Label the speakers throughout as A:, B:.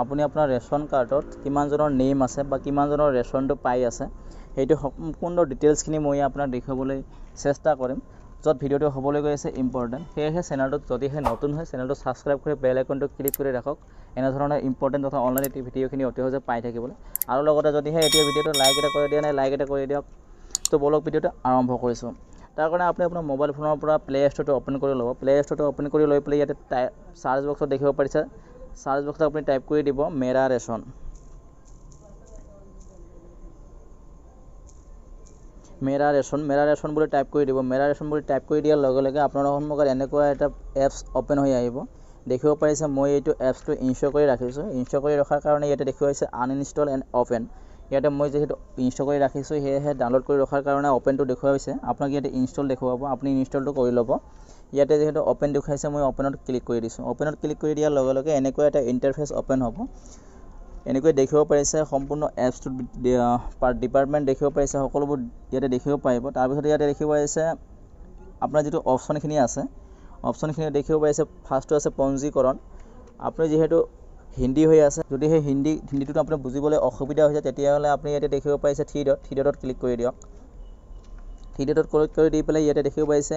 A: আপুনি আপোনাৰ ৰেচন কাৰ্ডত কিমানজনৰ নেম আছে বা কিমানজনৰ ৰেচনটো পাই আছে সেইটো সম্পূৰ্ণ ডিটেইলছখিনি মই আপোনাক দেখুৱাবলৈ চেষ্টা কৰিম য'ত ভিডিঅ'টো হ'বলৈ গৈ আছে ইম্পৰ্টেণ্ট সেয়েহে চেনেলটোত যদিহে নতুন হয় চেনেলটো ছাবস্ক্ৰাইব কৰি বেল আইকনটো ক্লিক কৰি ৰাখক এনেধৰণৰ ইম্পৰ্টেণ্ট তথা অনলাইন ভিডিঅ'খিনি অতি সহজে পাই থাকিবলৈ আৰু লগতে যদিহে এতিয়া ভিডিঅ'টো লাইক এটা কৰি দিয়া নাই লাইক এটা কৰি দিয়ক তো বলক ভিডিঅ'টো আৰম্ভ কৰিছোঁ তাৰ কাৰণে আপুনি আপোনাৰ মোবাইল ফোনৰ পৰা প্লে ষ্ট'ৰটো অ'পেন কৰি ল'ব প্লে ষ্ট'ৰটো অ'পেন কৰি লৈ পেলাই ইয়াতে চাৰ্চ বক্সত দেখিব পাৰিছে চাৰ্চ বক্সত আপুনি টাইপ কৰি দিব মেৰা ৰেচন মেৰা ৰেচন বুলি টাইপ কৰি দিব মেৰা ৰেচন বুলি টাইপ কৰি দিয়াৰ লগে লগে আপোনাৰ সন্মুখত এনেকুৱা এটা এপছ অ'পেন হৈ আহিব দেখিব পাৰিছে মই এইটো এপছটো ইনষ্টল কৰি ৰাখিছোঁ ইনষ্টল কৰি ৰখাৰ কাৰণে ইয়াতে দেখুৱাইছে আনইনষ্টল এণ্ড অ'পেন ইয়াতে মই যিহেতু ইনষ্টল কৰি ৰাখিছোঁ সেয়েহে ডাউনলোড কৰি ৰখাৰ কাৰণে অ'পেনটো দেখুৱাইছে আপোনাক ইয়াতে ইনষ্টল দেখুৱাব আপুনি ইনষ্টলটো কৰি ল'ব ইয়াতে যিহেতু অ'পেন দেখুৱাইছে মই অ'পেনত ক্লিক কৰি দিছোঁ অ'পেনত ক্লিক কৰি দিয়াৰ লগে লগে এনেকুৱা এটা ইণ্টাৰফেচ অ'পেন হ'ব এনেকৈ দেখিব পাৰিছে সম্পূৰ্ণ এপছটো ডিপাৰ্টমেণ্ট দেখিব পাৰিছে সকলোবোৰ ইয়াতে দেখিব পাৰিব তাৰপিছত ইয়াতে দেখিব পাৰিছে আপোনাৰ যিটো অপশ্যনখিনি আছে অপশ্যনখিনি দেখিব পাৰিছে ফাৰ্ষ্টটো আছে পঞ্জীকৰণ আপুনি যিহেতু হিন্দী হৈ আছে যদি সেই হিন্দীটো আপুনি বুজিবলৈ অসুবিধা হৈছে তেতিয়াহ'লে আপুনি ইয়াতে দেখিব পাৰিছে থ্ৰী ডটত ক্লিক কৰি দিয়ক থ্ৰী ডটত ক্লিক কৰি দি পেলাই ইয়াতে দেখিব পাৰিছে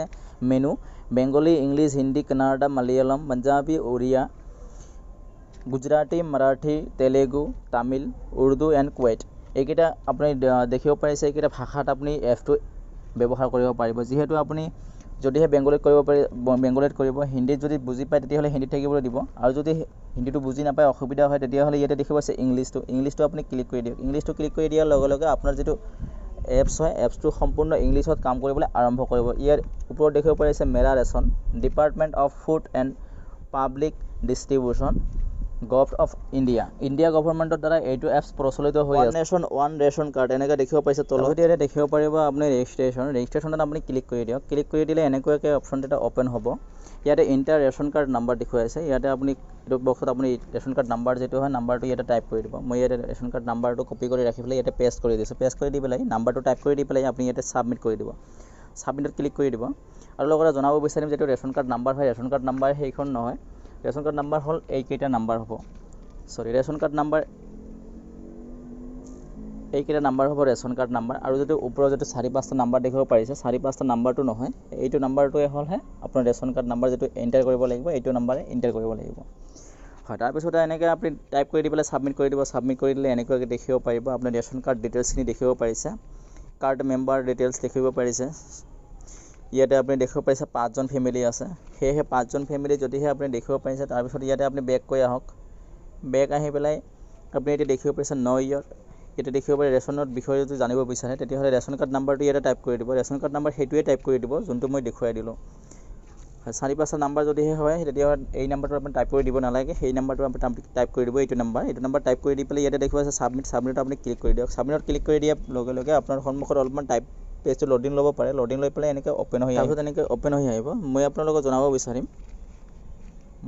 A: menu Bengali English Hindi Kannada Malayalam Punjabi Oriya Gujarati Marathi Telugu Tamil Urdu and Kuwait এইকেইটা আপুনি দেখিব পাৰিছে এইকেইটা ভাষাত আপুনি এপটো ব্যৱহাৰ কৰিব পাৰিব যিহেতু আপুনি যদিহে বেংগলীত কৰিব হিন্দীত যদি বুজি পায় তেতিয়াহ'লে হিন্দীত থাকিবলৈ দিব আৰু যদি হিন্দীটো বুজি নাপায় অসুবিধা হয় তেতিয়াহ'লে ইয়াতে দেখিব আছে ইংলিছটো আপুনি ক্লিক কৰি দিয়ক ইংলিছটো ক্লিক কৰি দিয়াৰ লগে লগে আপোনাৰ যিটো এপছ হয় এপছটো সম্পূৰ্ণ ইংলিছত কাম কৰিবলৈ আৰম্ভ কৰিব ইয়াৰ ওপৰত দেখিব পাৰিছে Mera ration department of food and public distribution government of India গভৰ্ণমেণ্টৰ দ্বাৰা এইটো এপছ প্ৰচলিত হৈ আছে ওৱান ৰেচন কাৰ্ড এনেকৈ দেখিব পাৰিছে তলত ইয়াতে দেখিব পাৰিব আপুনি ৰেজিষ্ট্ৰেশ্যনত আপুনি ক্লিক কৰি দিয়ক ক্লিক কৰি দিলে এনেকুৱাকৈ অপশ্যন এটা অ'পেন হ'ব ইয়াতে ইণ্টাৰ ৰেচন কাৰ্ড নাম্বাৰ দেখুৱাইছে ইয়াতে আপুনি এইটো বক্সত আপুনি ৰেচন কাৰ্ড নাম্বাৰ যিটো হয় নাম্বাৰটো ইয়াতে টাইপ কৰি দিব মই ইয়াতে ৰেচন কাৰ্ড নাম্বাৰটো কপি কৰি ৰাখি পেলাই ইয়াতে পেষ্ট কৰি দিছোঁ পেষ্ট কৰি দি পেলাই নাম্বাৰটো টাইপ কৰি দি পেলাই আপুনি ইয়াতে ছাবমিট কৰি দিব ছাবমিটত ক্লিক কৰি দিব আৰু লগতে জনাব বিচাৰিম যিটো ৰেচন কাৰ্ড নাম্বাৰ হয় ৰেচন কাৰ্ড নাম্বাৰ সেইখন নহয় ৰেচন কাৰ্ড নাম্বাৰ হ'ল এইকেইটা নাম্বাৰ হ'ব ৰেচন কাৰ্ড নাম্বাৰ এইকেইটা নাম্বাৰ হ'ব ৰেচন কাৰ্ড নাম্বাৰ আৰু যিটো ওপৰত যিটো 4-5টা নাম্বাৰ দেখিব পাৰিছে 4-5টা নাম্বাৰটো নহয় এইটো নাম্বাৰটোৱে হ'লহে আপোনাৰ ৰেচন কাৰ্ড নাম্বাৰ যিটো এণ্টাৰ কৰিব লাগিব এইটো নাম্বাৰে এণ্টাৰ কৰিব লাগিব হয় তাৰপিছতে এনেকৈ আপুনি টাইপ কৰি দি পেলাই ছাবমিট কৰি দিব ছাবমিট কৰি দিলে এনেকুৱাকৈ দেখিব পাৰিব আপোনাৰ ৰেচন কাৰ্ড ডিটেইলছখিনি দেখিব পাৰিছে কাৰ্ড মেম্বাৰ ডিটেইলছ দেখিব পাৰিছে ইয়াতে আপুনি দেখিব পাৰিছে 5জন ফেমিলি আছে সেয়েহে 5জন ফেমিলি যদিহে আপুনি দেখিব পাৰিছে তাৰপিছত ইয়াতে আপুনি বেক কৰি আহক বেক আহি পেলাই আপুনি এতিয়া দেখিব পাৰিছে 9 ইয়াৰ ইয়াতে দেখিব পাৰে ৰেচনৰ বিষয়ে যদি জানিব বিচাৰে তেতিয়াহ'লে ৰেচন কাৰ্ড নাম্বাৰটো ইয়াতে টাইপ কৰি দিব ৰেচন কাৰ্ড নাম্বাৰ সেইটোৱে টাইপ কৰি দিব যোনটো মই দেখুৱাই দিলোঁ 4-5টা নাম্বাৰ যদিহে হয় তেতিয়াহ'লে এই নাম্বাৰটো আপুনি টাইপ কৰি দিব নালাগে সেই নাম্বাৰটো আপুনি টাইপ কৰি দিব এইটো নাম্বাৰ টাইপ কৰি দি পেলাই ইয়াতে দেখিব আছে ছাবমিটত আপুনি ক্লিক কৰি দিয়ক ছাবমিটত ক্লিক কৰি দিয়াৰ লগে লগে আপোনাৰ সন্মুখত অলপমান পেজটো লোডিং ল'ব পাৰে লোডিং লৈ পেলাই এনেকৈ অ'পেন হৈ আহিব এনেকৈ অ'পেন হৈ আহিব মই আপোনালোকক জনাব বিচাৰিম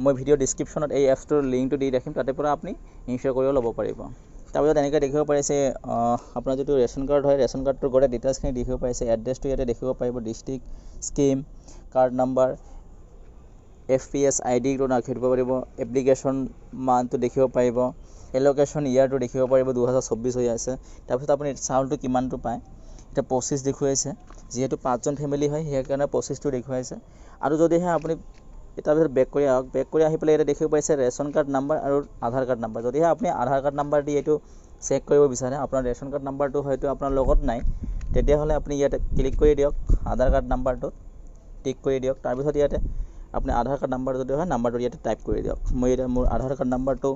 A: মই ভিডিঅ' ডিছক্ৰিপশ্যনত এই এপছটোৰ লিংকটো দি ৰাখিম তাতে পৰা আপুনি ইনষ্টল কৰিও ল'ব পাৰিব তাৰপিছত এনেকৈ দেখিব পাৰিছে আপোনাৰ যিটো ৰেচন কাৰ্ড হয় ৰেচন কাৰ্ডটোৰ গোটেই ডিটেইলছখিনি দেখিব পাৰিছে এড্ৰেছটো ইয়াতে দেখিব পাৰিব district scheme card number FPS IDটো ৰাখি দিব পাৰিব এপ্লিকেশ্যন মানটো দেখিব পাৰিব এল'কেশ্যন ইয়াৰটো দেখিব পাৰিব 2024 হৈ আছে তাৰপিছত আপুনি চাউলটো কিমানটো পায় এতিয়া 25 দেখুৱাইছে যিহেতু 5জন ফেমিলি হয় সেইকাৰণে 25টো দেখুৱাইছে আৰু যদিহে আপুনি তাৰপিছত বেক কৰি আহক বেক কৰি আহি পেলাই ইয়াতে দেখিব পাৰিছে ৰেচন কাৰ্ড নাম্বাৰ আৰু আধাৰ কাৰ্ড নাম্বাৰ যদিহে আপুনি আধাৰ কাৰ্ড নাম্বাৰ দি এইটো চেক কৰিব বিচাৰে আপোনাৰ ৰেচন কাৰ্ড নাম্বাৰটো হয়তো আপোনাৰ লগত নাই তেতিয়াহ'লে আপুনি ইয়াতে ক্লিক কৰি দিয়ক আধাৰ কাৰ্ড নাম্বাৰটোত টিক কৰি দিয়ক তাৰপিছত ইয়াতে আপুনি আধাৰ কাৰ্ড নাম্বাৰ যদি হয় নাম্বাৰটো ইয়াতে টাইপ কৰি দিয়ক মই এতিয়া মোৰ আধাৰ কাৰ্ড নাম্বাৰটো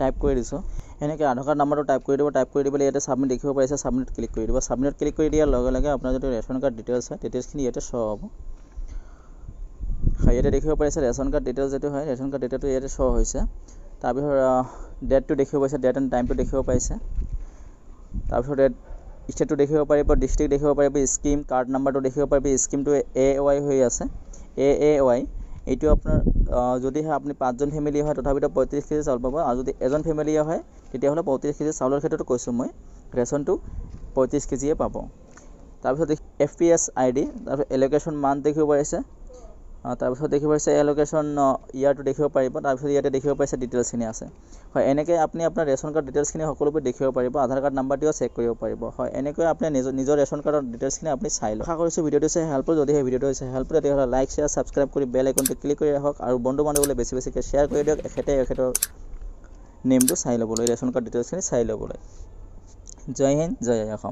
A: টাইপ কৰি দিছোঁ এনেকৈ আধাৰ কাৰ্ড নাম্বাৰটো টাইপ কৰি দিব পেলাই ইয়াতে ছাবমিট দেখিব পাৰিছে ছাবমিটত ক্লিক কৰি দিব ছাবমিটত ক্লিক কৰি দিয়াৰ লগে লগে আপোনাৰ যিটো ৰেচন কাৰ্ড ডিটেইলছ হয় ডিটেইলছখিনি ইয়াতে শ্ব' হ'ব ইয়াতে দেখিব পাৰিছে ৰেচন কাৰ্ড ডিটেইলছ যিটো হয় ৰেচন কাৰ্ড ডিটেইলছটো ইয়াতে শ্ব' হৈছে তাৰপিছত ডেটটো দেখিব পাৰিছে ডেট এণ্ড টাইমটো দেখিব পাৰিছে তাৰপিছত ষ্টেটটো দেখিব পাৰিব ডিষ্ট্ৰিক্ট দেখিব পাৰিব স্কিম কাৰ্ড নাম্বাৰটো দেখিব পাৰিব স্কিমটো AAY হৈ আছে AAY এইটো আপোনাৰ যদিহে আপুনি 5জন ফেমিলি হয় তথাপিতো 35 কেজি চাউল পাব আৰু যদি এজন ফেমিলি হয় তেতিয়াহ'লে 35 কেজি চাউলৰ ক্ষেত্ৰতো কৈছোঁ মই ৰেচনটো 35 কেজিয়ে পাব তাৰপিছত FPS ID তাৰপিছত এল'কেশ্যন মান্থ দেখিব পাৰিছে তাৰপিছত দেখিব পাৰিছে এলোকেশ্যন ইয়াৰটো দেখিব পাৰিব। তাৰপিছত ইয়াতে দেখিব পাৰিছে ডিটেইলছখিনি আছে। হয়, এনেকৈ আপুনি আপোনাৰ ৰেচন কাৰ্ড ডিটেইলছখিনি সকলোবোৰ দেখিব পাৰিব। আধাৰ কাৰ্ড নাম্বাৰটোও চেক কৰিব পাৰিব। হয়, এনেকৈ আপুনি নিজৰ ৰেচন কাৰ্ডৰ ডিটেইলছখিনি আপুনি চাই লওক। আশা কৰিছোঁ ভিডিঅ'টো হৈছে হেল্পফুল। যদি সেই ভিডিঅ'টো হৈছে হেল্পফুল তেতিয়াহ'লে লাইক, শ্বেয়াৰ, ছাবস্ক্ৰাইব কৰি বেল আইকনটো ক্লিক কৰি ৰাখক আৰু বন্ধু বান্ধৱীলৈ বেছিকৈ শ্বেয়াৰ কৰি দিয়ক এখেতৰ নেমটো চাই ল'বলৈ, ৰেচন কাৰ্ড ডিটেইলছখিনি চাই ল'বলৈ। জয় হিন্দ, জয় অসম।